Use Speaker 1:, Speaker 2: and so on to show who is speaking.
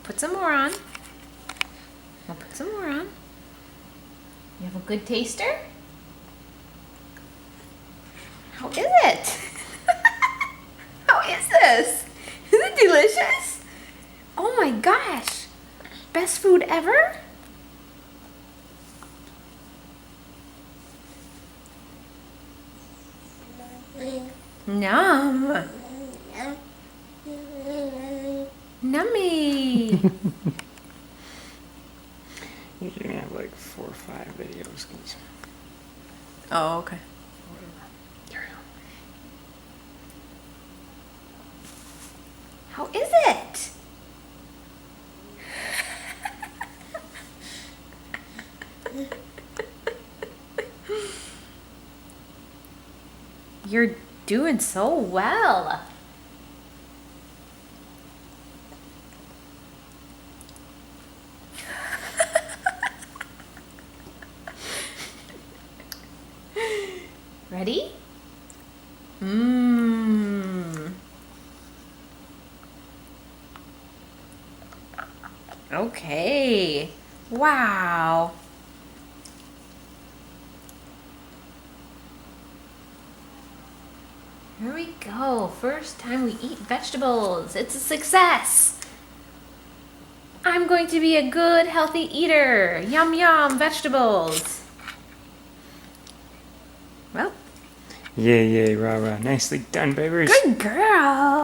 Speaker 1: put some more on. We'll put some more on. You have a good taster? How is it? How is this? Is it delicious? Oh my gosh. Best food ever? Yum. Nummy.
Speaker 2: You're gonna have like 4 or 5 videos.
Speaker 1: Oh, okay.
Speaker 2: Whatever. Carry on.
Speaker 1: How is it? You're doing so well. Ready? Mmm. Okay. Wow. Here we go. First time we eat vegetables. It's a success. I'm going to be a good, healthy eater. Yum, yum, vegetables. Well,
Speaker 2: Yay, yay, rah, rah. Nicely done, babies.
Speaker 1: good girl.